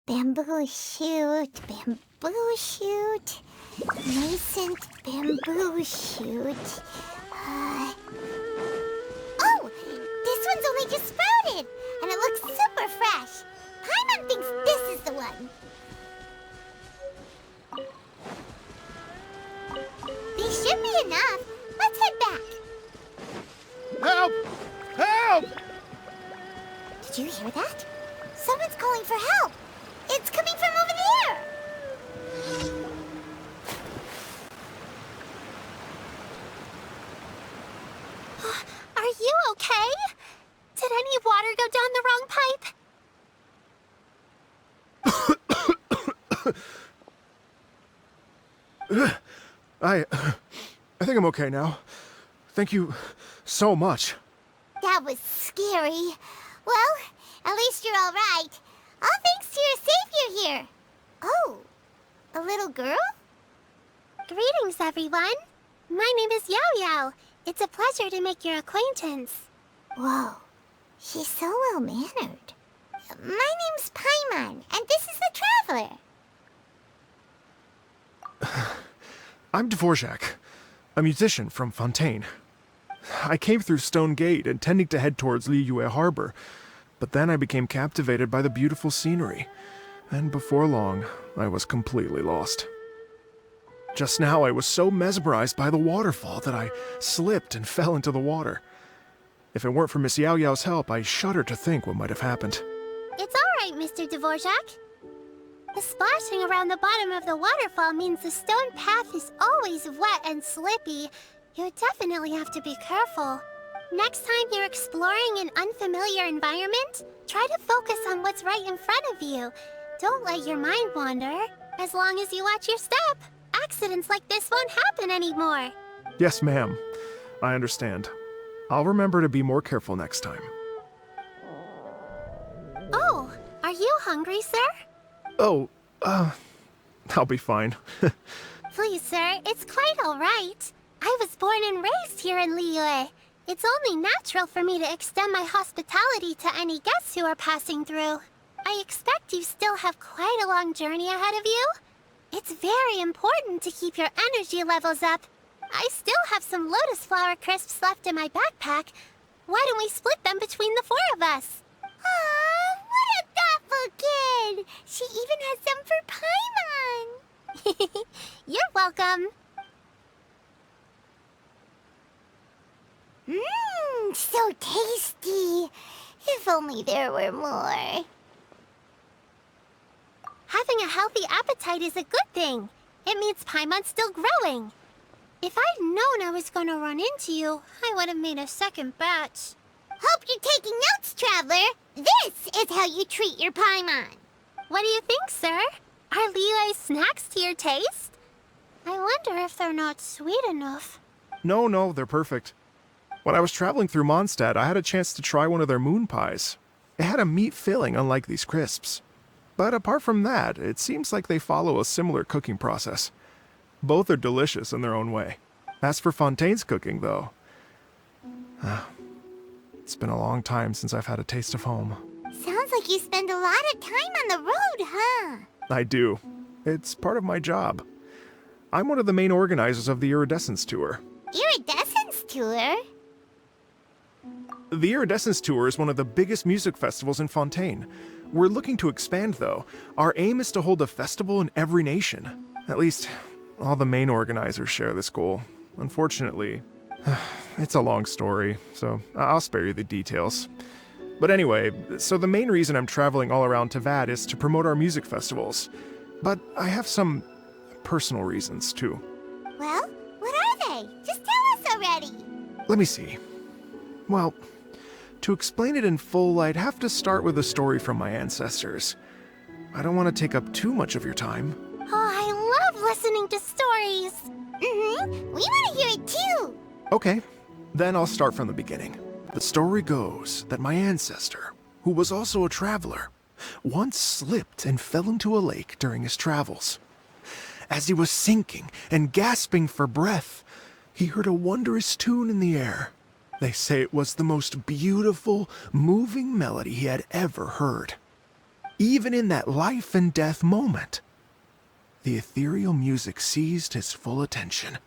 Bamboo shoot, bamboo shoot, nascent bamboo shoot. Oh, this one's only just sprouted, and it looks super fresh. Paimon thinks this is the one. These should be enough. Let's head back. Help! Help! Did you hear that? Someone's calling for help. It's coming from over there. Are you okay? Did any water go down the wrong pipe? I think I'm okay now. Thank you so much. That was scary. Well, at least you're all right. All thanks to your savior here. Oh, a little girl? Greetings, everyone. My name is Yao Yao. It's a pleasure to make your acquaintance. Whoa, she's so well-mannered. My name's Paimon, and this is the Traveler. I'm Dvorak, a musician from Fontaine. I came through Stone Gate intending to head towards Liyue Harbor, but then I became captivated by the beautiful scenery, and before long, I was completely lost. Just now, I was so mesmerized by the waterfall that I slipped and fell into the water. If it weren't for Miss Yao Yao's help, I shudder to think what might have happened. It's all right, Mr. Dvorak. The splashing around the bottom of the waterfall means the stone path is always wet and slippy. You definitely have to be careful. Next time you're exploring an unfamiliar environment, try to focus on what's right in front of you. Don't let your mind wander. As long as you watch your step, accidents like this won't happen anymore. Yes, ma'am. I understand. I'll remember to be more careful next time. Oh, are you hungry, sir? Oh, I'll be fine. Please, sir, it's quite all right. I was born and raised here in Liyue. It's only natural for me to extend my hospitality to any guests who are passing through. I expect you still have quite a long journey ahead of you. It's very important to keep your energy levels up. I still have some lotus flower crisps left in my backpack. Why don't we split them between the four of us? Aw, what a thoughtful kid! She even has some for Paimon! You're welcome. Mmm, so tasty! If only there were more. Having a healthy appetite is a good thing. It means Paimon's still growing. If I'd known I was going to run into you, I would have made a second batch. Hope you're taking notes, Traveler. This is how you treat your Paimon. What do you think, sir? Are Liyue snacks to your taste? I wonder if they're not sweet enough. No, they're perfect. When I was traveling through Mondstadt, I had a chance to try one of their moon pies. It had a meat filling, unlike these crisps. But apart from that, it seems like they follow a similar cooking process. Both are delicious in their own way. As for Fontaine's cooking, though, it's been a long time since I've had a taste of home. Sounds like you spend a lot of time on the road, huh? I do. It's part of my job. I'm one of the main organizers of the Iridescence Tour. Iridescence Tour? The Iridescence Tour is one of the biggest music festivals in Fontaine. We're looking to expand, though. Our aim is to hold a festival in every nation. At least, all the main organizers share this goal. Unfortunately, it's a long story, so I'll spare you the details. But anyway, so the main reason I'm traveling all around Tavad is to promote our music festivals. But I have some personal reasons, too. Well, what are they? Just tell us already. Let me see. Well, to explain it in full, I'd have to start with a story from my ancestors. I don't want to take up too much of your time. Oh, I love listening to stories. We want to hear it too. Okay, then I'll start from the beginning. The story goes that my ancestor, who was also a traveler, once slipped and fell into a lake during his travels. As he was sinking and gasping for breath, he heard a wondrous tune in the air. They say it was the most beautiful, moving melody he had ever heard. even in that life and death moment. The ethereal music seized his full attention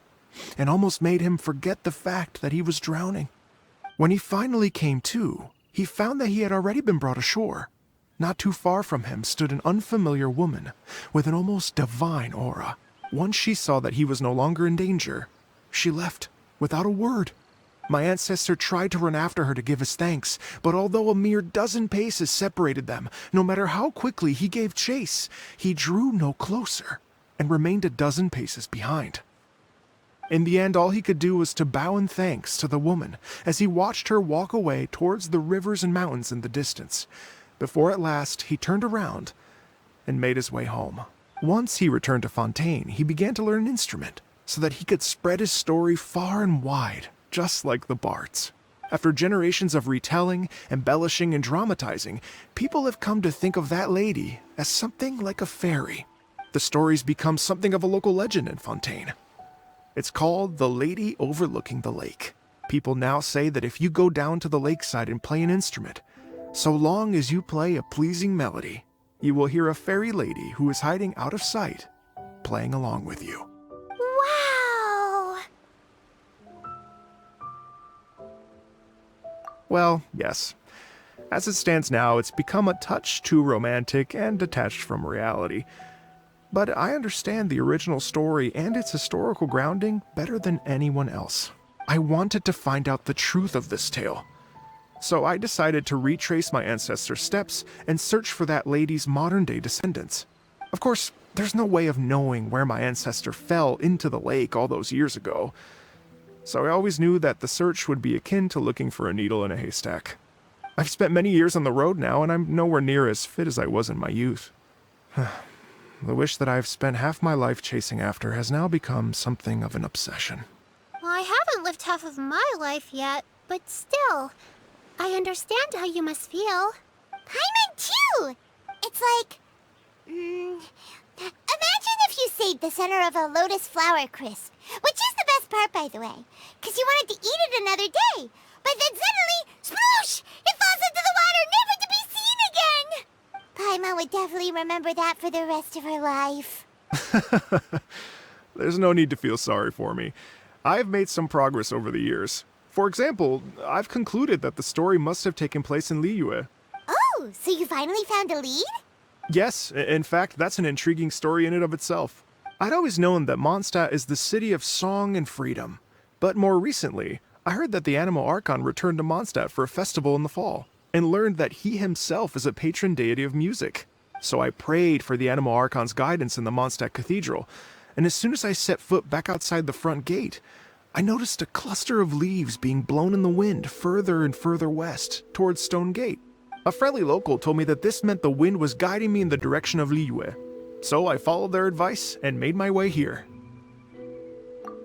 and almost made him forget the fact that he was drowning. When he finally came to, he found that he had already been brought ashore. Not too far from him stood an unfamiliar woman with an almost divine aura. Once she saw that he was no longer in danger, she left without a word. My ancestor tried to run after her to give his thanks, but although a mere dozen paces separated them, no matter how quickly he gave chase, he drew no closer and remained a dozen paces behind. In the end, all he could do was to bow in thanks to the woman as he watched her walk away towards the rivers and mountains in the distance, before at last he turned around and made his way home. Once he returned to Fontaine, he began to learn an instrument so that he could spread his story far and wide, just like the bards. After generations of retelling, embellishing, and dramatizing, people have come to think of that lady as something like a fairy. The story's become something of a local legend in Fontaine. It's called the Lady Overlooking the Lake. People now say that if you go down to the lakeside and play an instrument, so long as you play a pleasing melody, you will hear a fairy lady who is hiding out of sight, playing along with you. Wow! Well, yes. As it stands now, it's become a touch too romantic and detached from reality. But I understand the original story and its historical grounding better than anyone else. I wanted to find out the truth of this tale. So I decided to retrace my ancestors' steps and search for that lady's modern-day descendants. Of course, there's no way of knowing where my ancestor fell into the lake all those years ago. So I always knew that the search would be akin to looking for a needle in a haystack. I've spent many years on the road now, and I'm nowhere near as fit as I was in my youth. The wish that I've spent half my life chasing after has now become something of an obsession. Well, I haven't lived half of my life yet, but still, I understand how you must feel. Paimon too! It's like... imagine if you saved the center of a lotus flower crisp, which is the best part, by the way, because you wanted to eat it another day. But then suddenly, sploosh! It falls into the water, never to be seen again! Paimon would definitely remember that for the rest of her life. There's no need to feel sorry for me. I've made some progress over the years. For example, I've concluded that the story must have taken place in Liyue. Oh, so you finally found a lead? Yes, in fact, that's an intriguing story in and of itself. I'd always known that Mondstadt is the city of song and freedom. But more recently, I heard that the Animal Archon returned to Mondstadt for a festival in the fall, and learned that he himself is a patron deity of music. So I prayed for the Animal Archon's guidance in the Mondstadt Cathedral, and as soon as I set foot back outside the front gate, I noticed a cluster of leaves being blown in the wind further and further west, towards Stone Gate. A friendly local told me that this meant the wind was guiding me in the direction of Liyue. So I followed their advice and made my way here.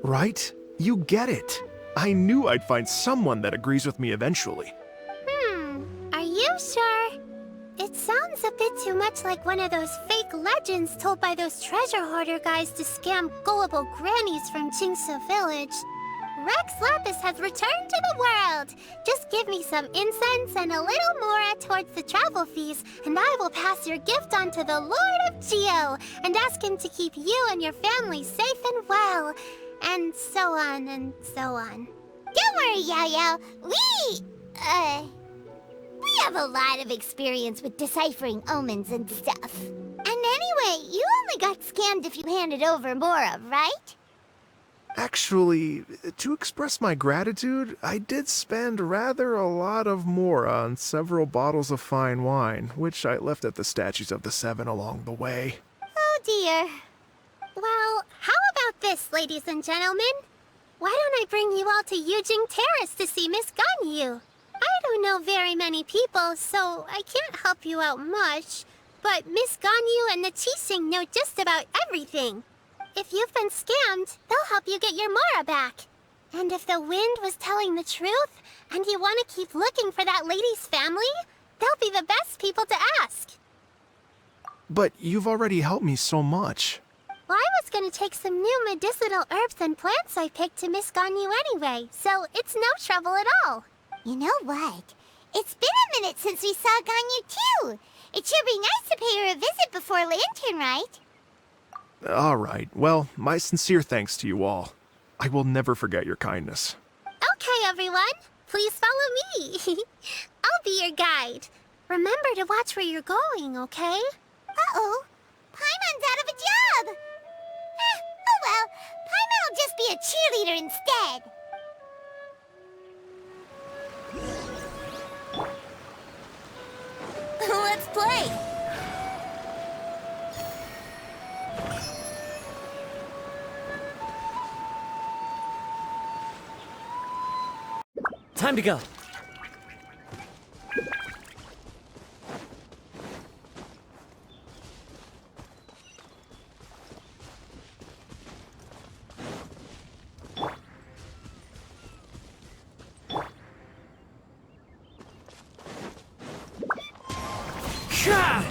Right? You get it. I knew I'd find someone that agrees with me eventually. Are you sure? It sounds a bit too much like one of those fake legends told by those treasure hoarder guys to scam gullible grannies from Qingse Village. Rex Lapis has returned to the world. Just give me some incense and a little mora towards the travel fees, and I will pass your gift on to the Lord of Geo and ask him to keep you and your family safe and well. And so on and so on. Don't worry, Yao Yao. We have a lot of experience with deciphering omens and stuff. And anyway, you only got scammed if you handed over Mora, right? Actually, to express my gratitude, I did spend rather a lot of mora on several bottles of fine wine, which I left at the Statues of the Seven along the way. Oh dear. Well, how about this, ladies and gentlemen? Why don't I bring you all to Yujing Terrace to see Miss Ganyu? I don't know very many people, so I can't help you out much. But Miss Ganyu and the Qixing know just about everything. If you've been scammed, they'll help you get your Mora back. And if the wind was telling the truth, and you want to keep looking for that lady's family, they'll be the best people to ask. But you've already helped me so much. Well, I was going to take some new medicinal herbs and plants I picked to Miss Ganyu anyway, so it's no trouble at all. You know what? It's been a minute since we saw Ganyu too. It sure be nice to pay her a visit before Lanternrite. All right, well, my sincere thanks to you all. I will never forget your kindness. Okay, everyone. Please follow me. I'll be your guide. Remember to watch where you're going, okay? Uh-oh. Paimon's out of a job. Oh well, Paimon will just be a cheerleader instead. Let's play! Time to go. Sha!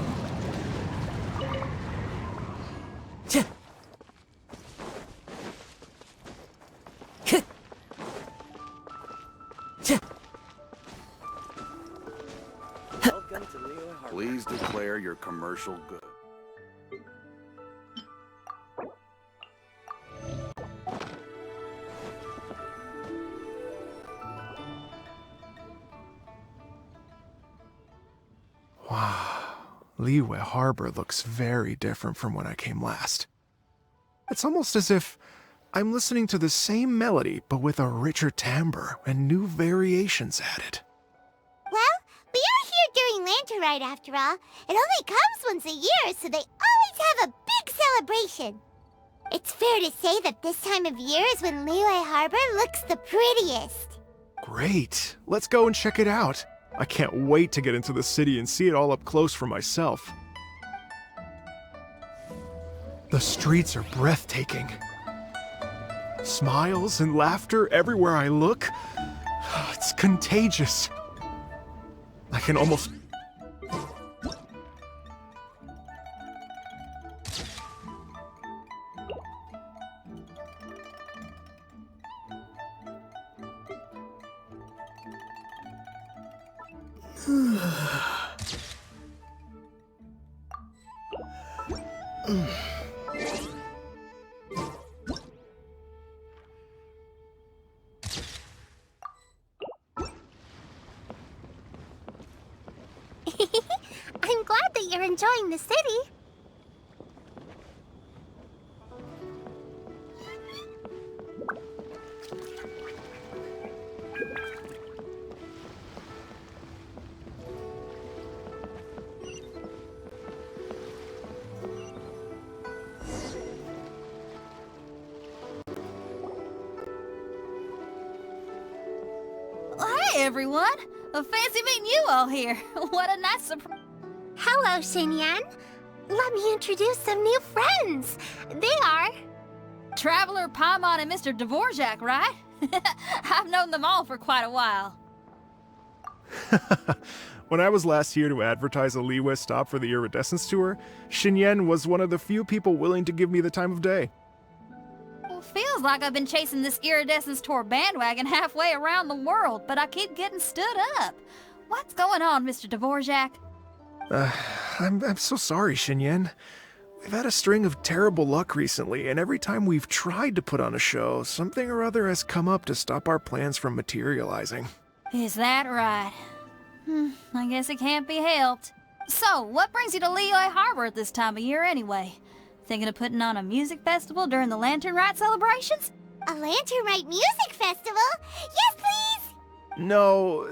Ch- K- Ch- Welcome to Leo Harbor. Please declare your commercial good. Wow, Liyue Harbor looks very different from when I came last. It's almost as if I'm listening to the same melody, but with a richer timbre and new variations added. Well, we are here during Lanternrite after all. It only comes once a year, so they always have a big celebration. It's fair to say that this time of year is when Liyue Harbor looks the prettiest. Great, let's go and check it out. I can't wait to get into the city and see it all up close for myself. The streets are breathtaking. Smiles and laughter everywhere I look. It's contagious. I can almost... I'm glad that you're enjoying the city. Hey, everyone! Fancy meeting you all here. What a nice surprise. Hello, Xinyan. Let me introduce some new friends. They are... Traveler, Paimon, and Mr. Dvorak, right? I've known them all for quite a while. When I was last here to advertise a Liyue stop for the Iridescence Tour, Xinyan was one of the few people willing to give me the time of day. Well, feels like I've been chasing this Iridescence Tour bandwagon halfway around the world, but I keep getting stood up. What's going on, Mr. Dvorak? I'm so sorry, Xinyan. We've had a string of terrible luck recently, and every time we've tried to put on a show, something or other has come up to stop our plans from materializing. Is that right? I guess it can't be helped. So, what brings you to Liyue Harbor at this time of year anyway? Thinking of putting on a music festival during the Lanternrite celebrations? A Lanternrite music festival? Yes, please! No,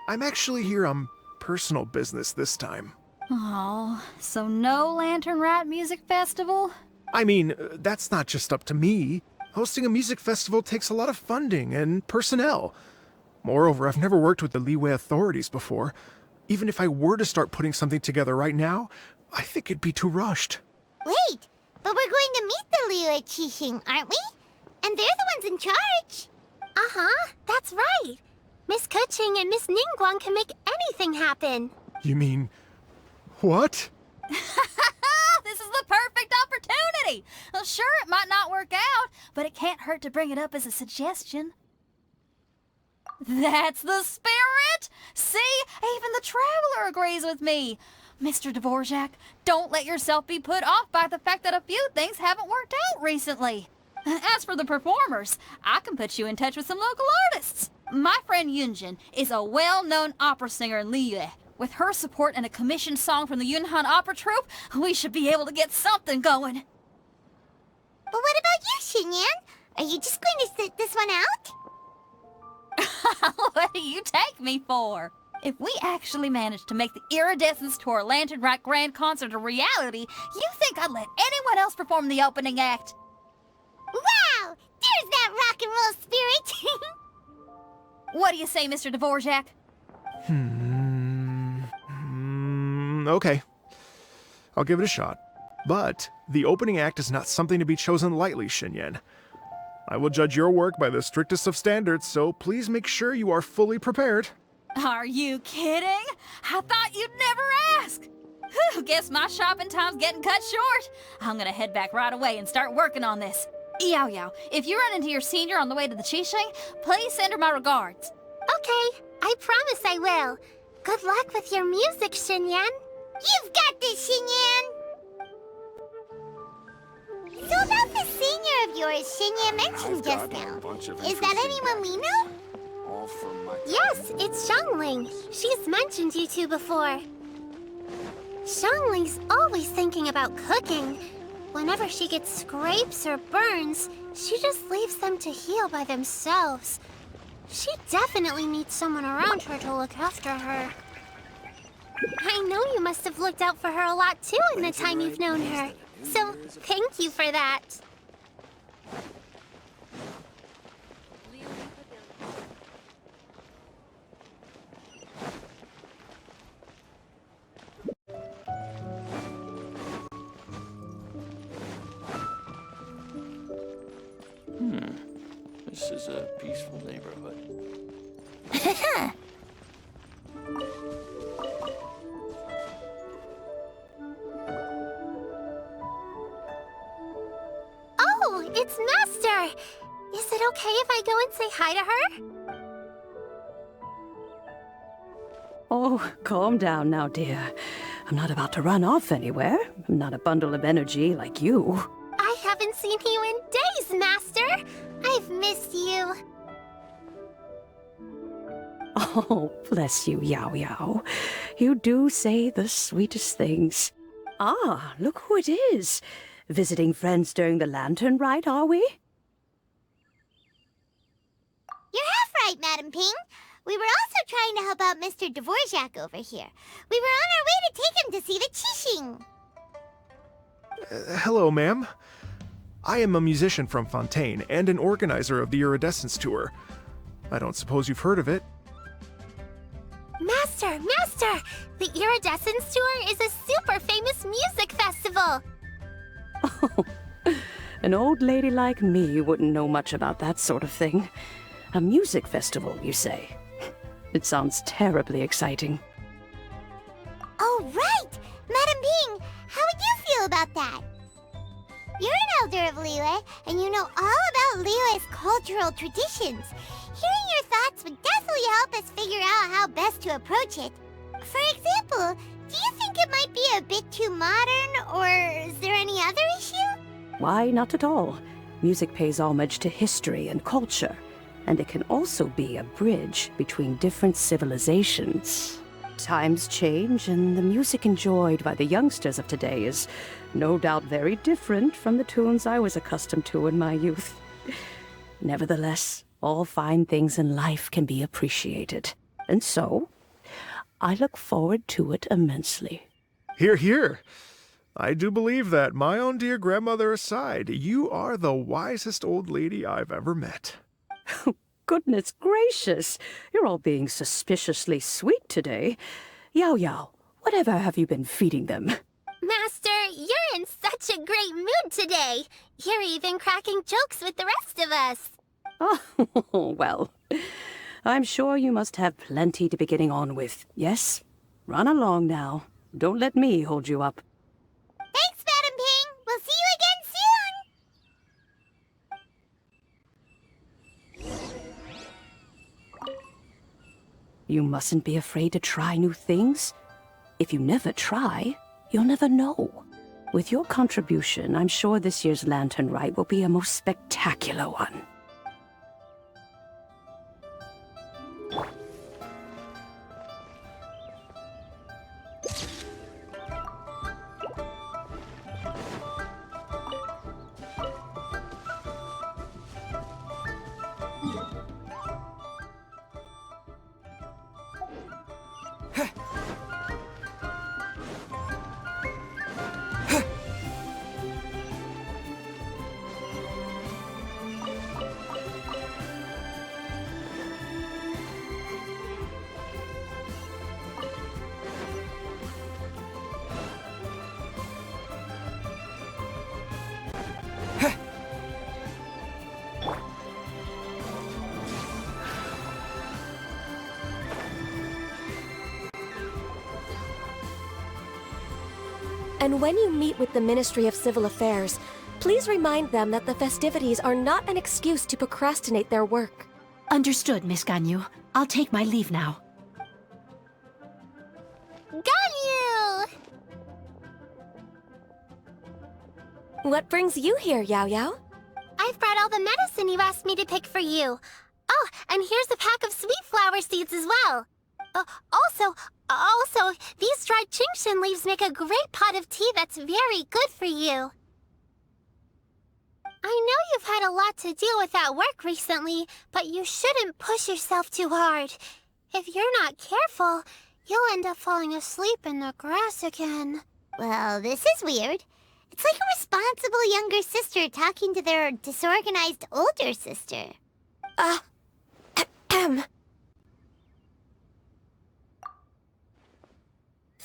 I'm actually here on personal business this time. Oh, so no Lanternrite music festival? I mean, that's not just up to me. Hosting a music festival takes a lot of funding and personnel. Moreover, I've never worked with the Liyue authorities before. Even if I were to start putting something together right now, I think it'd be too rushed. Wait, but we're going to meet the Liyue Qixing, aren't we? And they're the ones in charge. Uh-huh, that's right. Miss Kuching and Miss Ningguang can make anything happen. You mean... what? This is the perfect opportunity! Well, sure, it might not work out, but it can't hurt to bring it up as a suggestion. That's the spirit! See? Even the Traveler agrees with me. Mr. Dvorak, don't let yourself be put off by the fact that a few things haven't worked out recently. As for the performers, I can put you in touch with some local artists. My friend Yunjin is a well-known opera singer in Liyue. With her support and a commissioned song from the Yunhan Opera Troupe, we should be able to get something going. But what about you, Xinyan? Are you just going to sit this one out? What do you take me for? If we actually manage to make the Iridescence Tour Lanternrite Grand Concert a reality, you think I'd let anyone else perform the opening act? Wow! There's that rock and roll spirit! What do you say, Mr. Dvorak? Okay. I'll give it a shot. But the opening act is not something to be chosen lightly, Xinyan. I will judge your work by the strictest of standards, so please make sure you are fully prepared. Are you kidding? I thought you'd never ask. Whew, guess my shopping time's getting cut short. I'm gonna head back right away and start working on this. Yao Yao, if you run into your senior on the way to the Qixing, please send her my regards. Okay, I promise I will. Good luck with your music, Xinyan. You've got this, Xinyan! So about the senior of yours Xinyan mentioned just now, is that anyone we know? All from my Yes, it's Xiangling. She's mentioned you two before. Xiangling's always thinking about cooking. Whenever she gets scrapes or burns, she just leaves them to heal by themselves. She definitely needs someone around her to look after her. I know you must have looked out for her a lot too in the time you've known her. So, thank you for that. This is a peaceful neighborhood. Oh, it's Master! Is it okay if I go and say hi to her? Oh, calm down now, dear. I'm not about to run off anywhere. I'm not a bundle of energy like you. I haven't seen you in days, Master! I've missed you. Oh, bless you, Yao Yao. You do say the sweetest things. Ah, look who it is. Visiting friends during the Lanternrite, are we? You're half right, Madam Ping. We were also trying to help out Mr. Dvorak over here. We were on our way to take him to see the Qixing. Hello, ma'am. I am a musician from Fontaine and an organizer of the Iridescence Tour. I don't suppose you've heard of it. Master! The Iridescence Tour is a super famous music festival! Oh, an old lady like me wouldn't know much about that sort of thing. A music festival, you say? It sounds terribly exciting. Oh, right! Madam Ping, how would you feel about that? You're an elder of Liyue, and you know all about Liyue's cultural traditions. Hearing your thoughts would definitely help us figure out how best to approach it. For example, do you think it might be a bit too modern, or is there any other issue? Why, not at all. Music pays homage to history and culture, and it can also be a bridge between different civilizations. Times change, and the music enjoyed by the youngsters of today is no doubt very different from the tunes I was accustomed to in my youth. Nevertheless, all fine things in life can be appreciated. And so, I look forward to it immensely. Hear, hear. I do believe that, my own dear grandmother aside, you are the wisest old lady I've ever met. Goodness gracious, you're all being suspiciously sweet today. Yao Yao, whatever have you been feeding them? Master, you're in such a great mood today. You're even cracking jokes with the rest of us. Oh, well, I'm sure you must have plenty to be getting on with. Yes? Run along now. Don't let me hold you up. Thanks, Madam Ping. We'll see you again soon. You mustn't be afraid to try new things. If you never try, you'll never know. With your contribution, I'm sure this year's Lanternrite will be a most spectacular one. And when you meet with the Ministry of Civil Affairs, please remind them that the festivities are not an excuse to procrastinate their work. Understood, Miss Ganyu. I'll take my leave now. Ganyu! What brings you here, Yao Yao? I've brought all the medicine you asked me to pick for you. Oh, and here's a pack of sweet flower seeds as well. Also, these dried Qingshan leaves make a great pot of tea that's very good for you. I know you've had a lot to deal with at work recently, but you shouldn't push yourself too hard. If you're not careful, you'll end up falling asleep in the grass again. Well, this is weird. It's like a responsible younger sister talking to their disorganized older sister.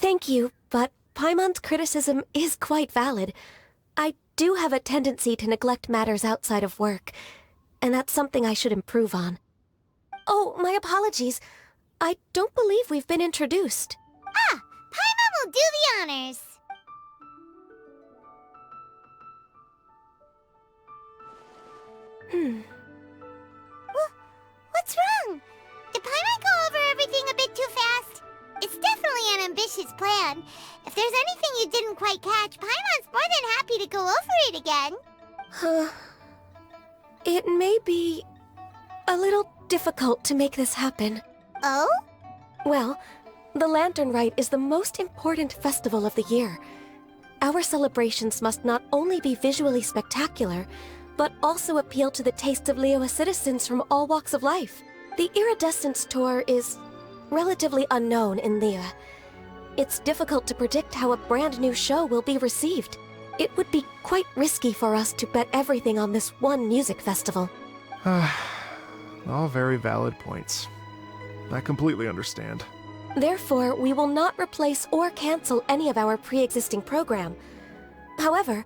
Thank you, but Paimon's criticism is quite valid. I do have a tendency to neglect matters outside of work, and that's something I should improve on. Oh, my apologies. I don't believe we've been introduced. Ah, Paimon will do the honors. What's wrong? Did Paimon go over everything a bit too fast? It's definitely an ambitious plan. If there's anything you didn't quite catch, Paimon's more than happy to go over it again. It may be a little difficult to make this happen. Oh? Well, the Lanternrite is the most important festival of the year. Our celebrations must not only be visually spectacular, but also appeal to the tastes of Liyue citizens from all walks of life. The Iridescence Tour is relatively unknown in Liyue. It's difficult to predict how a brand new show will be received. It would be quite risky for us to bet everything on this one music festival. All very valid points. I completely understand. Therefore, we will not replace or cancel any of our pre-existing program. However,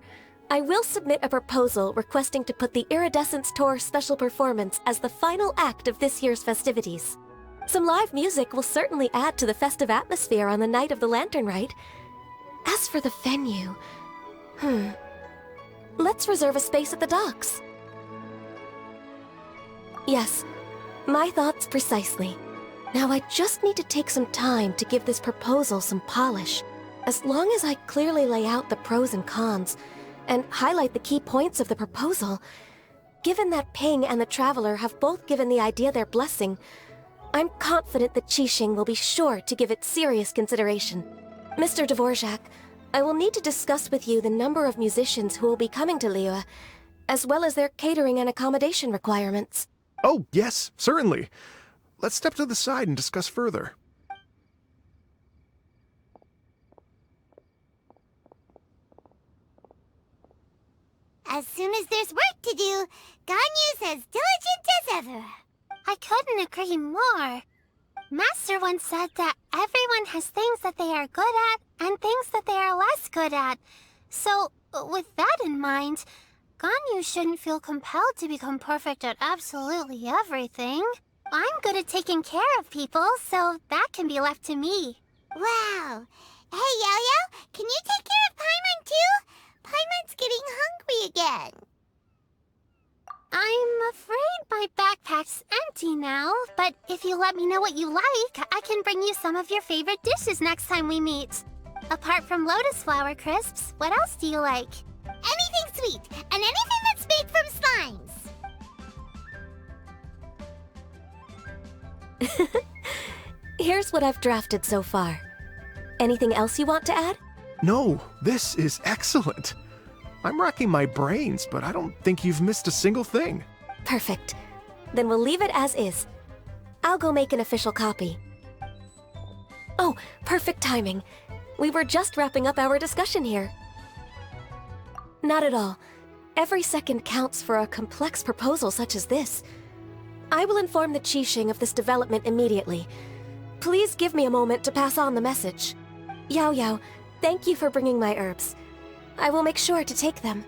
I will submit a proposal requesting to put the Iridescence Tour special performance as the final act of this year's festivities. Some live music will certainly add to the festive atmosphere on the night of the Lanternrite. As for the venue, let's reserve a space at the docks. Yes, my thoughts precisely. Now I just need to take some time to give this proposal some polish. As long as I clearly lay out the pros and cons, and highlight the key points of the proposal, given that Ping and the Traveler have both given the idea their blessing, I'm confident that Qixing will be sure to give it serious consideration. Mr. Dvorak, I will need to discuss with you the number of musicians who will be coming to Liyue, as well as their catering and accommodation requirements. Oh, yes, certainly. Let's step to the side and discuss further. As soon as there's work to do, Ganyu's as diligent as ever. I couldn't agree more. Master once said that everyone has things that they are good at and things that they are less good at. So, with that in mind, Ganyu shouldn't feel compelled to become perfect at absolutely everything. I'm good at taking care of people, so that can be left to me. Wow. Hey, Yo-Yo, can you take care of Paimon too? Paimon's getting hungry again. I'm afraid my backpack's empty now, but if you let me know what you like, I can bring you some of your favorite dishes next time we meet. Apart from lotus flower crisps, what else do you like? Anything sweet, and anything that's made from slimes. Here's what I've drafted so far. Anything else you want to add? No, this is excellent. I'm racking my brains, but I don't think you've missed a single thing. Perfect. Then we'll leave it as is. I'll go make an official copy. Oh, perfect timing. We were just wrapping up our discussion here. Not at all. Every second counts for a complex proposal such as this. I will inform the Qixing of this development immediately. Please give me a moment to pass on the message. Yao Yao, thank you for bringing my herbs. I will make sure to take them.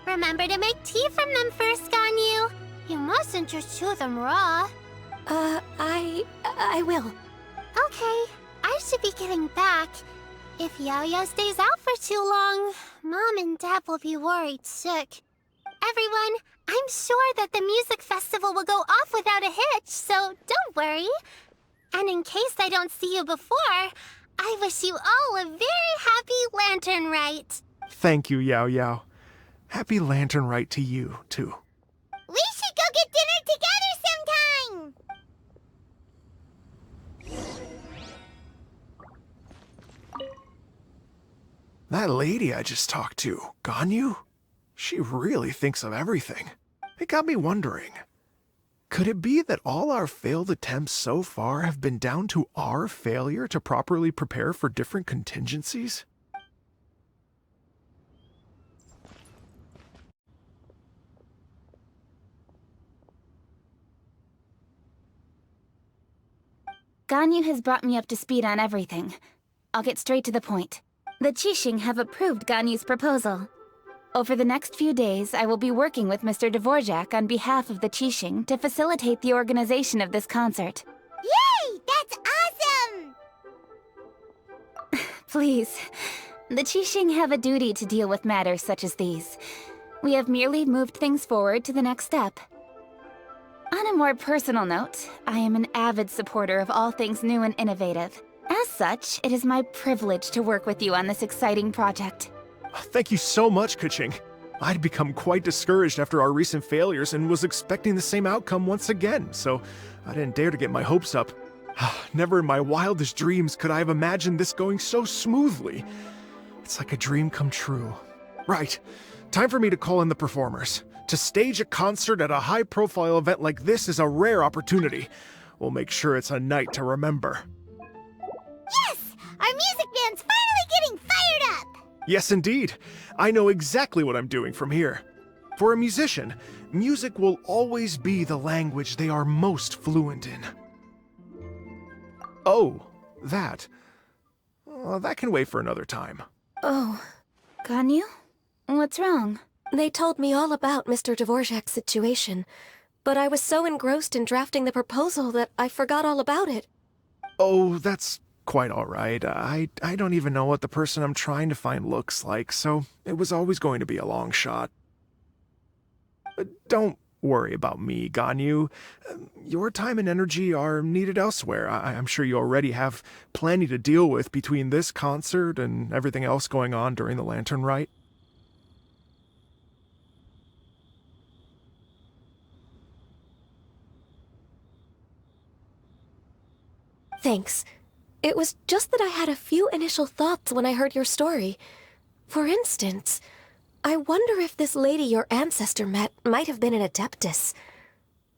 Remember to make tea from them first, Ganyu. You mustn't just chew them raw. I will. Okay, I should be getting back. If Yao-Yao stays out for too long, Mom and Dad will be worried sick. Everyone, I'm sure that the music festival will go off without a hitch, so don't worry. And in case I don't see you before, I wish you all a very happy Lanternrite. Thank you, Yao Yao. Happy Lanternrite to you, too. We should go get dinner together sometime! That lady I just talked to, Ganyu? She really thinks of everything. It got me wondering. Could it be that all our failed attempts so far have been down to our failure to properly prepare for different contingencies? Ganyu has brought me up to speed on everything. I'll get straight to the point. The Qixing have approved Ganyu's proposal. Over the next few days, I will be working with Mr. Dvorak on behalf of the Qixing to facilitate the organization of this concert. Yay! That's awesome! Please. The Qixing have a duty to deal with matters such as these. We have merely moved things forward to the next step. On a more personal note, I am an avid supporter of all things new and innovative. As such, it is my privilege to work with you on this exciting project. Thank you so much, Keqing. I'd become quite discouraged after our recent failures and was expecting the same outcome once again, so I didn't dare to get my hopes up. Never in my wildest dreams could I have imagined this going so smoothly. It's like a dream come true. Right, time for me to call in the performers. To stage a concert at a high-profile event like this is a rare opportunity. We'll make sure it's a night to remember. Yes! Our music band's finally getting fired up! Yes, indeed. I know exactly what I'm doing from here. For a musician, music will always be the language they are most fluent in. Oh, that. That can wait for another time. Oh. Ganyu? What's wrong? They told me all about Mr. Dvorak's situation, but I was so engrossed in drafting the proposal that I forgot all about it. Oh, that's quite all right. I don't even know what the person I'm trying to find looks like, so it was always going to be a long shot. Don't worry about me, Ganyu. Your time and energy are needed elsewhere. I'm sure you already have plenty to deal with between this concert and everything else going on during the Lanternrite. Thanks. It was just that I had a few initial thoughts when I heard your story. For instance, I wonder if this lady your ancestor met might have been an adeptus.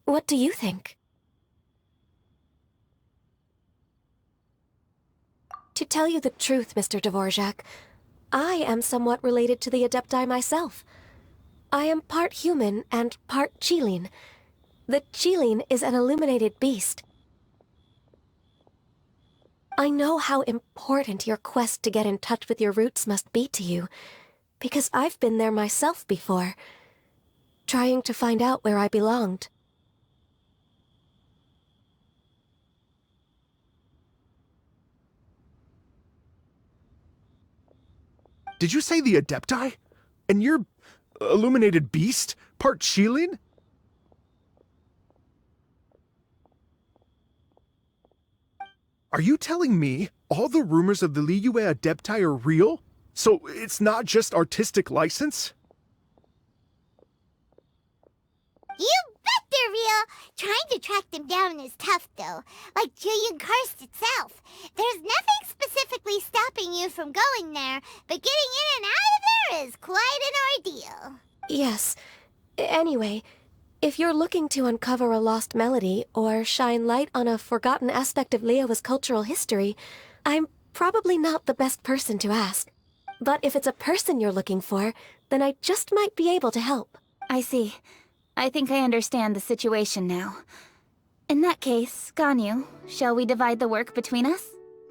What do you think? To tell you the truth, Mr. Dvorak, I am somewhat related to the adepti myself. I am part human and part Qilin. The Qilin is an illuminated beast. I know how important your quest to get in touch with your roots must be to you, because I've been there myself before, trying to find out where I belonged. Did you say the Adepti? And you're illuminated beast? Part Qilin? Are you telling me all the rumors of the Liyue Adepti are real? So it's not just artistic license? You bet they're real! Trying to track them down is tough, though. Like Julian Karst itself. There's nothing specifically stopping you from going there, but getting in and out of there is quite an ordeal. Yes. Anyway, if you're looking to uncover a lost melody or shine light on a forgotten aspect of Liyue's cultural history, I'm probably not the best person to ask. But if it's a person you're looking for, then I just might be able to help. I see. I think I understand the situation now. In that case, Ganyu, shall we divide the work between us?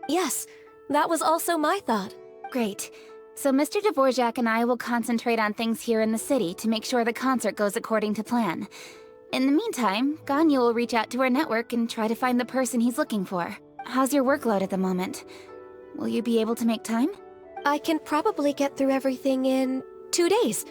Yes, that was also my thought. Great. So Mr. Dvorak and I will concentrate on things here in the city to make sure the concert goes according to plan. In the meantime, Ganyu will reach out to our network and try to find the person he's looking for. How's your workload at the moment? Will you be able to make time? I can probably get through everything in 2 days,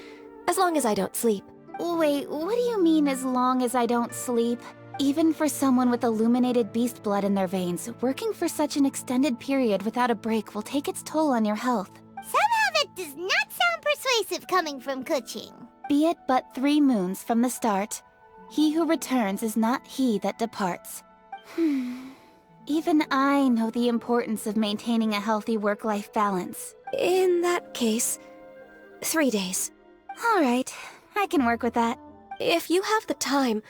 as long as I don't sleep. Wait, what do you mean as long as I don't sleep? Even for someone with illuminated beast blood in their veins, working for such an extended period without a break will take its toll on your health. Somehow that does not sound persuasive coming from Kuching. Be it but 3 moons from the start, he who returns is not he that departs. Even I know the importance of maintaining a healthy work-life balance. In that case, 3 days. All right, I can work with that. If you have the time,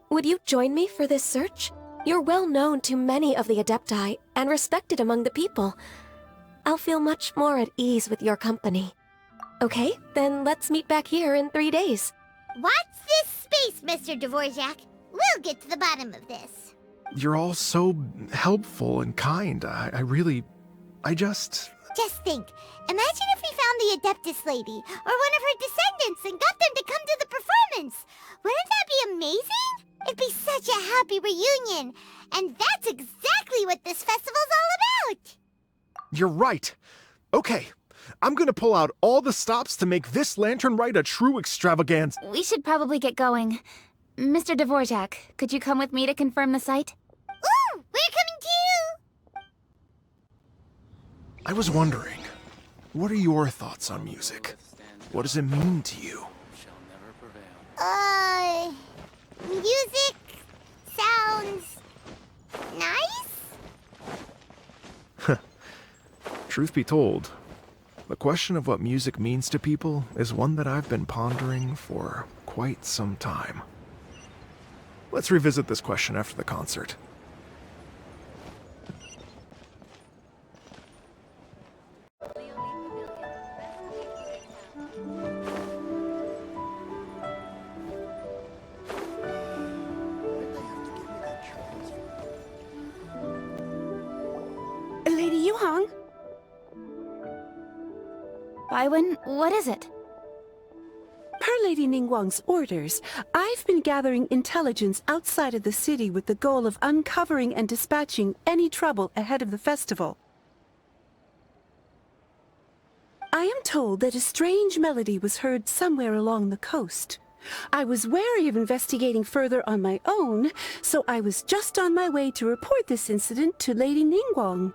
would you join me for this search? You're well known to many of the Adepti and respected among the people. I'll feel much more at ease with your company. Okay, then let's meet back here in 3 days. Watch this space, Mr. Dvorak. We'll get to the bottom of this. You're all so helpful and kind. I just... Just think. Imagine if we found the Adeptus lady, or one of her descendants, and got them to come to the performance. Wouldn't that be amazing? It'd be such a happy reunion. And that's exactly what this festival's all about. You're right. Okay, I'm gonna pull out all the stops to make this Lanternrite a true extravaganza. We should probably get going. Mr. Dvorak, could you come with me to confirm the site? Ooh, we're coming too! I was wondering, what are your thoughts on music? What does it mean to you? Music sounds nice? Truth be told, the question of what music means to people is one that I've been pondering for quite some time. Let's revisit this question after the concert. Lady Yuhang? Baiwen, what is it? Per Lady Ningguang's orders, I've been gathering intelligence outside of the city with the goal of uncovering and dispatching any trouble ahead of the festival. I am told that a strange melody was heard somewhere along the coast. I was wary of investigating further on my own, so I was just on my way to report this incident to Lady Ningguang.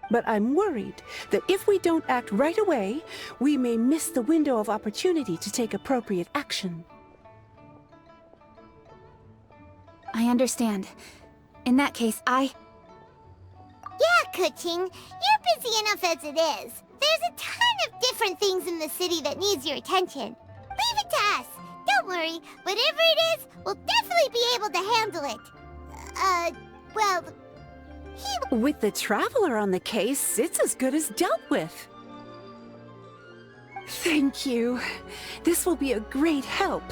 But I'm worried that if we don't act right away, we may miss the window of opportunity to take appropriate action. I understand. In that case, Yeah, Kuching, you're busy enough as it is. There's a ton of different things in the city that needs your attention. Leave it to us. Don't worry. Whatever it is, we'll definitely be able to handle it. Well... With the Traveler on the case, it's as good as dealt with. Thank you. This will be a great help.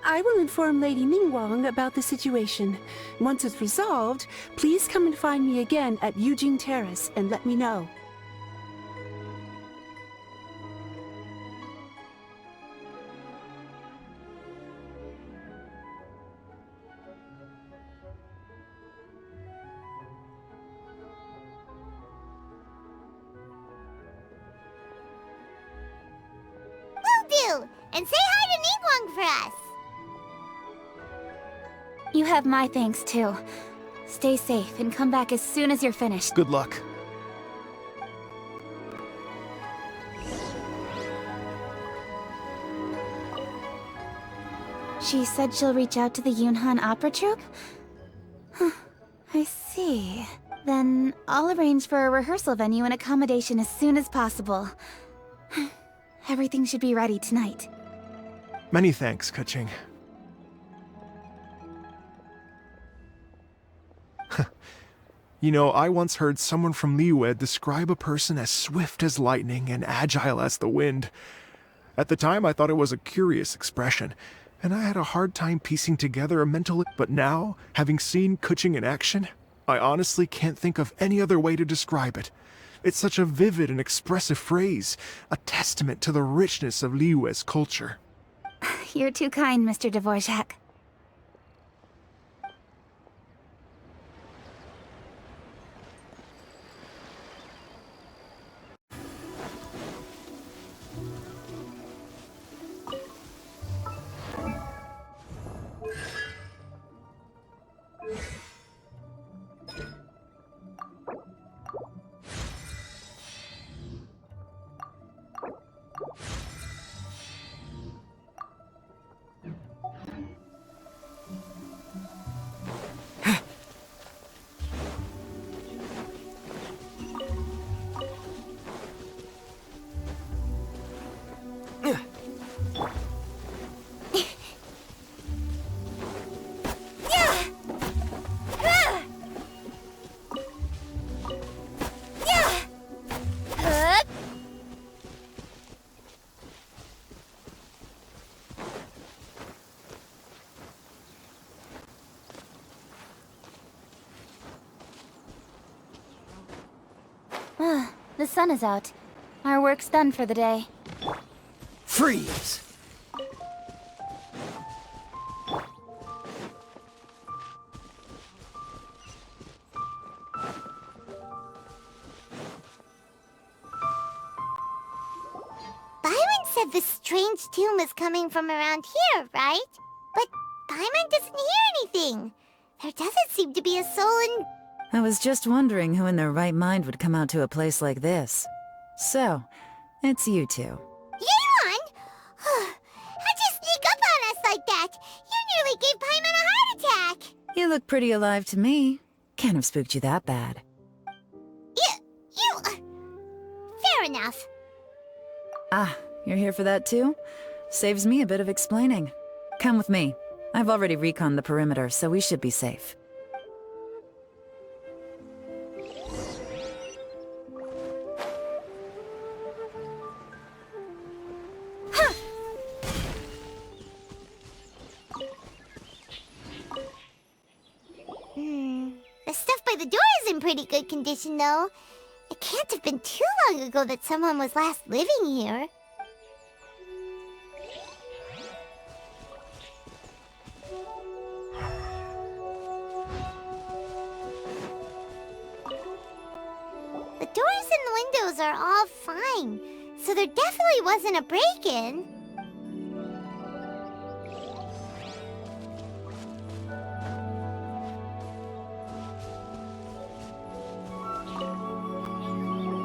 I will inform Lady Ningguang about the situation. Once it's resolved, please come and find me again at Yujing Terrace and let me know. Will do! And say hi to Ningguang for us! you have my thanks too. Stay safe and come back as soon as you're finished. Good luck. She said she'll reach out to the Yunhan Opera Troupe? Huh, I see. Then I'll arrange for a rehearsal venue and accommodation as soon as possible. Everything should be ready tonight. Many thanks, Keqing. You know, I once heard someone from Liyue describe a person as swift as lightning and agile as the wind. At the time, I thought it was a curious expression, and I had a hard time piecing together a mental... But now, having seen Keqing in action, I honestly can't think of any other way to describe it. It's such a vivid and expressive phrase, a testament to the richness of Liyue's culture. You're too kind, Mr. Dvorak. The sun is out. Our work's done for the day. Freeze! Byron said the strange tune was coming from around here, right? But Paimon doesn't hear anything. There doesn't seem to be a soul in... I was just wondering who in their right mind would come out to a place like this. So, it's you two. Yeon! How'd you sneak up on us like that? You nearly gave Paimon a heart attack! You look pretty alive to me. Can't have spooked you that bad. Fair enough. Ah, you're here for that too? Saves me a bit of explaining. Come with me. I've already reconned the perimeter, so we should be safe. The stuff by the door is in pretty good condition, though. It can't have been too long ago that someone was last living here. The doors and the windows are all fine, so there definitely wasn't a break-in.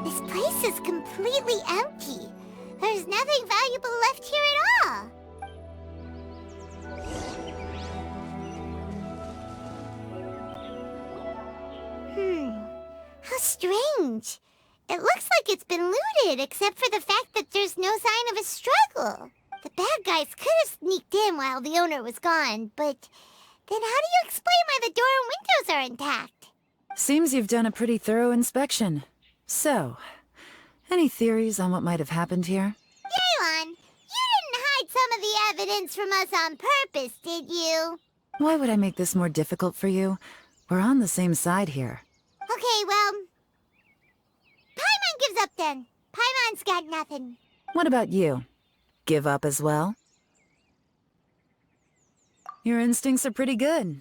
This place is completely empty. There's nothing valuable left here at all. How strange. It looks like it's been looted, except for the fact that there's no sign of a struggle. The bad guys could have sneaked in while the owner was gone, but then how do you explain why the door and windows are intact? Seems you've done a pretty thorough inspection. So, any theories on what might have happened here? Yeon, you didn't hide some of the evidence from us on purpose, did you? Why would I make this more difficult for you? We're on the same side here. Okay, well... Paimon gives up then. Paimon's got nothing. What about you? Give up as well? Your instincts are pretty good.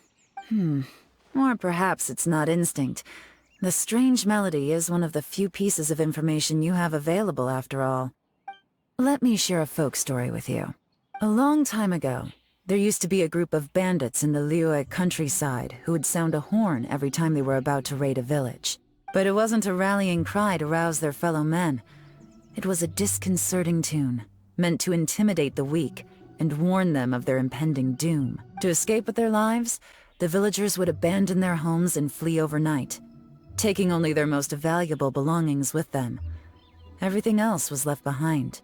Or perhaps it's not instinct. The strange melody is one of the few pieces of information you have available, after all. Let me share a folk story with you. A long time ago, There used to be a group of bandits in the Liyue countryside who would sound a horn every time they were about to raid a village. But it wasn't a rallying cry to rouse their fellow men. It was a disconcerting tune, meant to intimidate the weak and warn them of their impending doom. To escape with their lives, the villagers would abandon their homes and flee overnight, taking only their most valuable belongings with them. Everything else was left behind.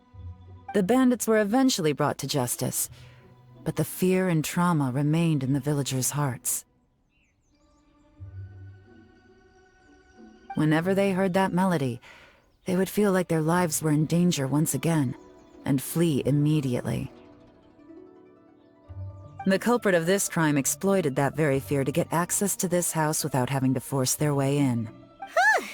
The bandits were eventually brought to justice, but the fear and trauma remained in the villagers' hearts. Whenever they heard that melody, they would feel like their lives were in danger once again, and flee immediately. The culprit of this crime exploited that very fear to get access to this house without having to force their way in. Whew!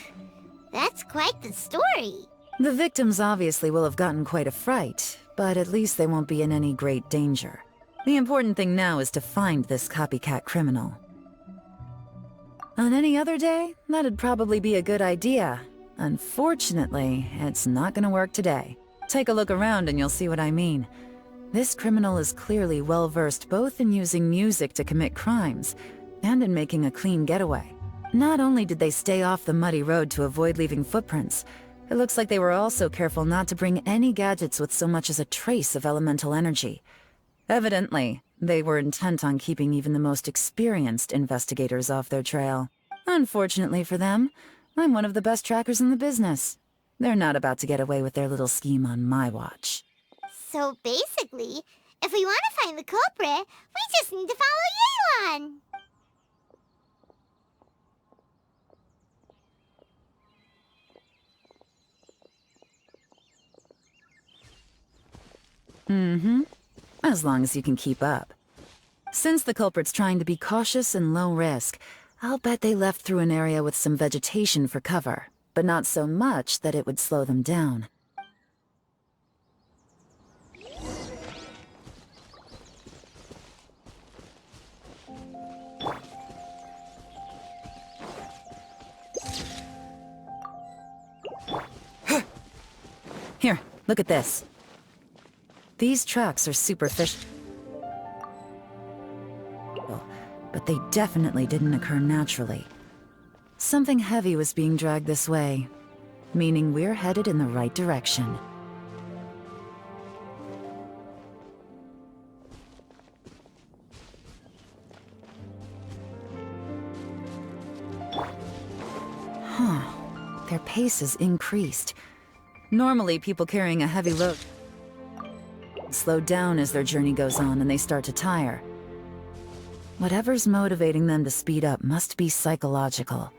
That's quite the story. The victims obviously will have gotten quite a fright, but at least they won't be in any great danger. The important thing now is to find this copycat criminal. On any other day, that'd probably be a good idea. Unfortunately, it's not gonna work today. Take a look around and you'll see what I mean. This criminal is clearly well-versed both in using music to commit crimes and in making a clean getaway. Not only did they stay off the muddy road to avoid leaving footprints, it looks like they were also careful not to bring any gadgets with so much as a trace of elemental energy. Evidently, they were intent on keeping even the most experienced investigators off their trail. Unfortunately for them, I'm one of the best trackers in the business. They're not about to get away with their little scheme on my watch. So basically, if we want to find the culprit, we just need to follow Yelan. Mm-hmm. As long as you can keep up. Since the culprit's trying to be cautious and low risk, I'll bet they left through an area with some vegetation for cover, but not so much that it would slow them down. Here, look at this. These tracks are superficial, but they definitely didn't occur naturally. Something heavy was being dragged this way, meaning we're headed in the right direction. Huh. Their pace has increased. Normally, people carrying a heavy load slow down as their journey goes on and they start to tire. Whatever's motivating them to speed up must be psychological.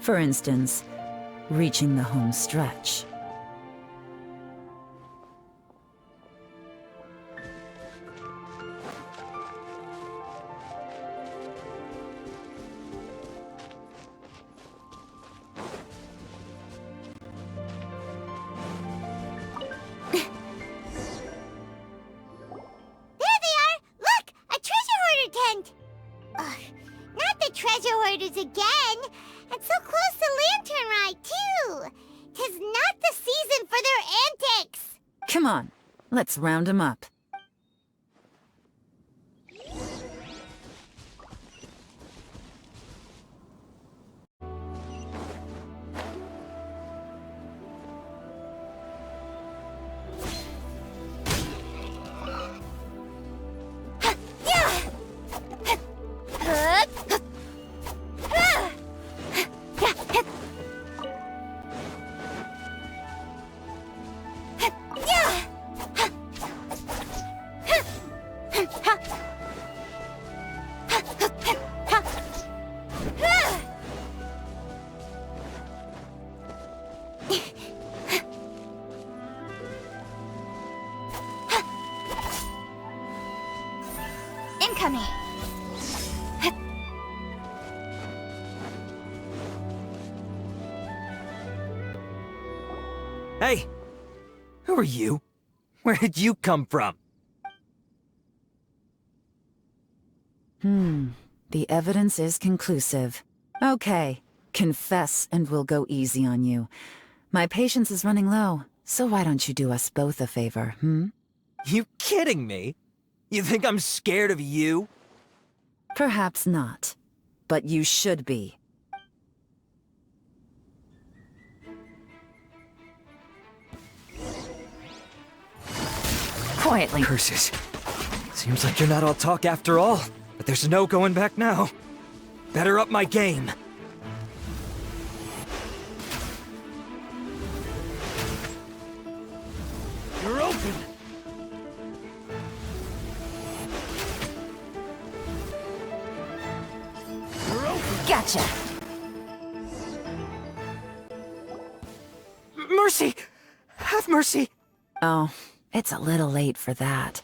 For instance, reaching the home stretch. Not the treasure hoarders again! And so close to Lanternrite, too! 'Tis not the season for their antics! Come on, let's round them up. Incoming! Hey! Who are you? Where did you come from? The evidence is conclusive. Okay, confess and we'll go easy on you. My patience is running low, so why don't you do us both a favor, You kidding me? You think I'm scared of you? Perhaps not, but you should be. Quietly. Curses. Seems like you're not all talk after all, but there's no going back now. Better up my game. You're open! You're open! Gotcha. Mercy! Have mercy! Oh, it's a little late for that.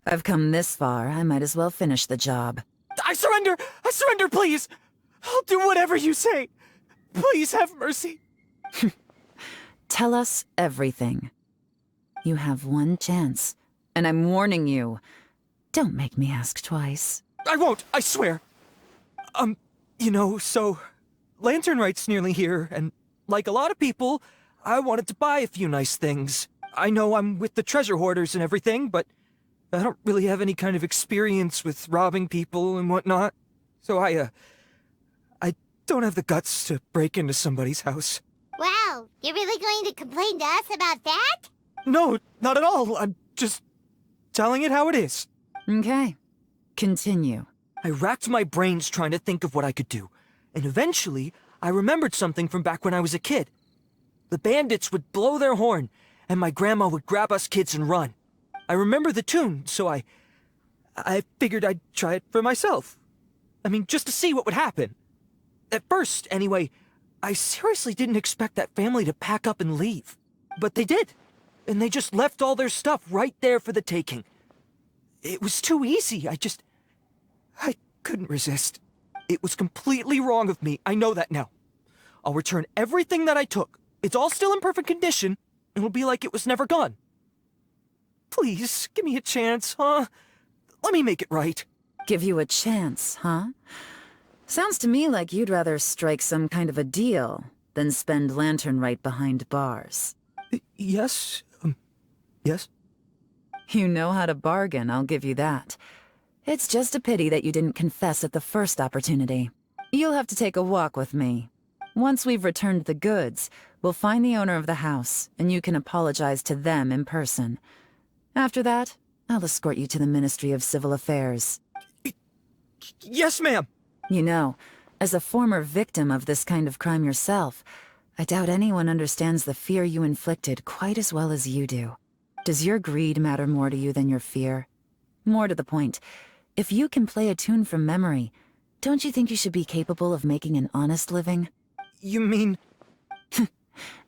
I've come this far, I might as well finish the job. I surrender! I surrender, please! I'll do whatever you say! Please have mercy! Tell us everything. You have one chance, and I'm warning you. Don't make me ask twice. I won't, I swear! So... Lanternrite's nearly here, and like a lot of people, I wanted to buy a few nice things. I know I'm with the treasure hoarders and everything, but I don't really have any kind of experience with robbing people and whatnot. So I don't have the guts to break into somebody's house. Wow, you're really going to complain to us about that? No, not at all. I'm just telling it how it is. Okay. Continue. I racked my brains trying to think of what I could do, and eventually I remembered something from back when I was a kid. The bandits would blow their horn, and my grandma would grab us kids and run. I remember the tune, so I figured I'd try it for myself. I mean, just to see what would happen. At first, anyway, I seriously didn't expect that family to pack up and leave. But they did, and they just left all their stuff right there for the taking. It was too easy, I couldn't resist. It was completely wrong of me, I know that now. I'll return everything that I took. It's all still in perfect condition, and it'll be like it was never gone. Please, give me a chance, huh? Let me make it right. Give you a chance, huh? Sounds to me like you'd rather strike some kind of a deal than spend Lanternrite behind bars. Yes? Yes? You know how to bargain, I'll give you that. It's just a pity that you didn't confess at the first opportunity. You'll have to take a walk with me. Once we've returned the goods, we'll find the owner of the house, and you can apologize to them in person. After that, I'll escort you to the Ministry of Civil Affairs. Yes, ma'am! You know, as a former victim of this kind of crime yourself, I doubt anyone understands the fear you inflicted quite as well as you do. Does your greed matter more to you than your fear? More to the point, if you can play a tune from memory, don't you think you should be capable of making an honest living? You mean...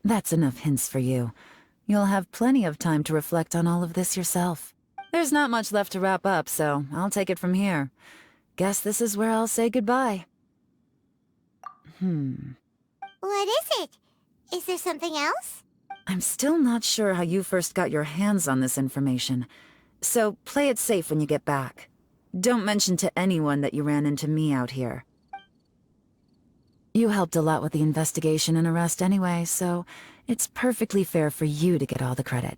That's enough hints for you. You'll have plenty of time to reflect on all of this yourself. There's not much left to wrap up, so I'll take it from here. Guess this is where I'll say goodbye. What is it? Is there something else? I'm still not sure how you first got your hands on this information, so play it safe when you get back. Don't mention to anyone that you ran into me out here. You helped a lot with the investigation and arrest anyway, so it's perfectly fair for you to get all the credit.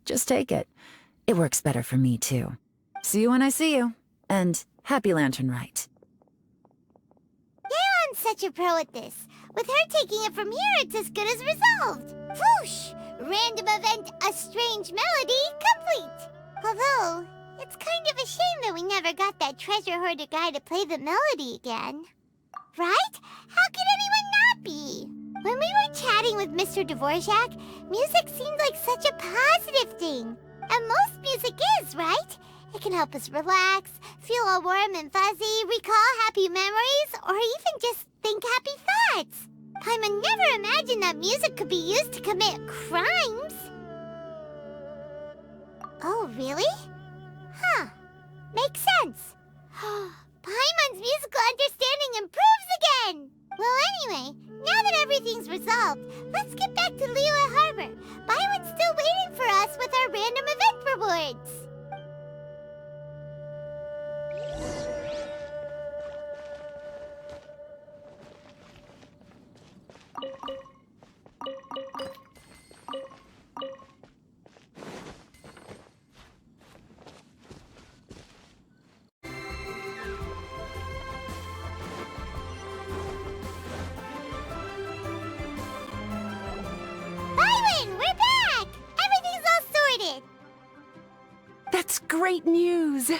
Just take it. It works better for me, too. See you when I see you, and happy Lanternrite. Yeon's such a pro at this. With her taking it from here, it's as good as resolved. Whoosh! Random event, a strange melody, complete. Although, it's kind of a shame that we never got that treasure hoarder guy to play the melody again. Right? How could anyone not be? When we were chatting with Mr. Dvorak, music seemed like such a positive thing. And most music is, right? It can help us relax, feel all warm and fuzzy, recall happy memories, or even just think happy thoughts. Paimon never imagined that music could be used to commit crimes. Oh, really? Huh. Makes sense. Paimon's musical understanding improves again! Well, anyway, now that everything's resolved, let's get back to Liyue Harbor. Byron's still waiting for us with our random event rewards. great news!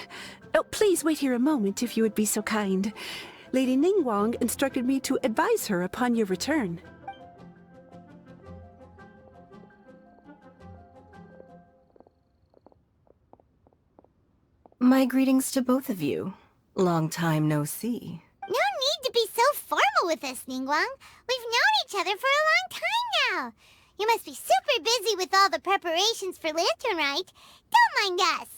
Oh, please wait here a moment if you would be so kind. Lady Ningguang instructed me to advise her upon your return. My greetings to both of you. Long time no see. No need to be so formal with us, Ningguang. We've known each other for a long time now. You must be super busy with all the preparations for Lanternrite. Don't mind us.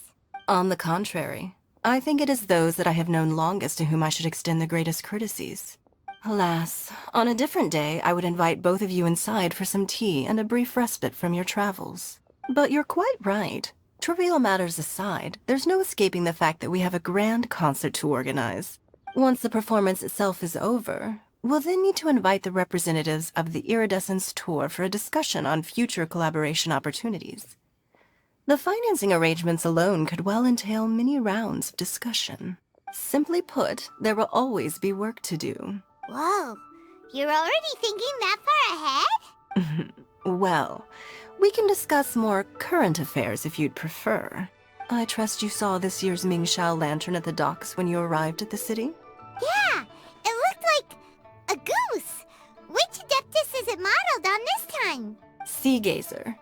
On the contrary, I think it is those that I have known longest to whom I should extend the greatest courtesies. Alas, on a different day, I would invite both of you inside for some tea and a brief respite from your travels. But you're quite right. Trivial matters aside, there's no escaping the fact that we have a grand concert to organize. Once the performance itself is over, we'll then need to invite the representatives of the Iridescence Tour for a discussion on future collaboration opportunities. The financing arrangements alone could well entail many rounds of discussion. Simply put, there will always be work to do. Whoa, you're already thinking that far ahead? Well, we can discuss more current affairs if you'd prefer. I trust you saw this year's Mingxiao lantern at the docks when you arrived at the city? Yeah, it looked like a goose. Which Adeptus is it modeled on this time? Sea Gazer.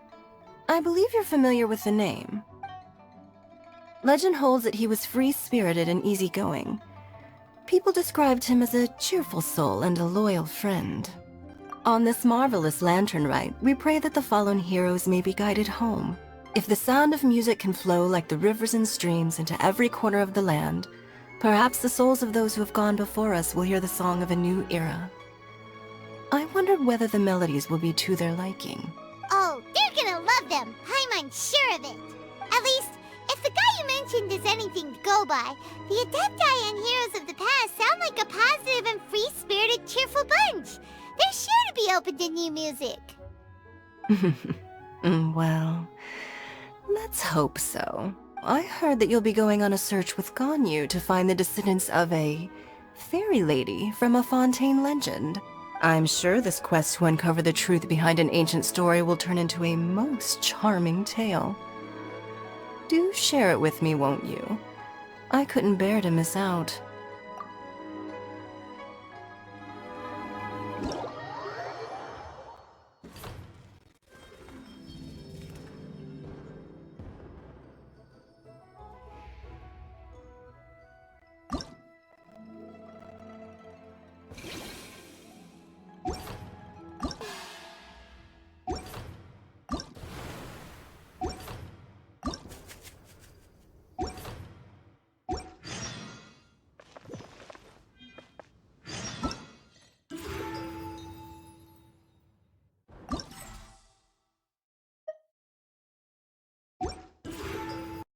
I believe you're familiar with the name. Legend holds that he was free-spirited and easygoing. People described him as a cheerful soul and a loyal friend. On this marvelous Lanternrite, we pray that the fallen heroes may be guided home. If the sound of music can flow like the rivers and streams into every corner of the land, perhaps the souls of those who have gone before us will hear the song of a new era. I wondered whether the melodies will be to their liking. Oh, they're gonna love them. I'm unsure of it. At least, if the guy you mentioned is anything to go by, the Adepti and heroes of the past sound like a positive and free-spirited, cheerful bunch. They're sure to be open to new music. Well, let's hope so. I heard that you'll be going on a search with Ganyu to find the descendants of a fairy lady from a Fontaine legend. I'm sure this quest to uncover the truth behind an ancient story will turn into a most charming tale. Do share it with me, won't you? I couldn't bear to miss out.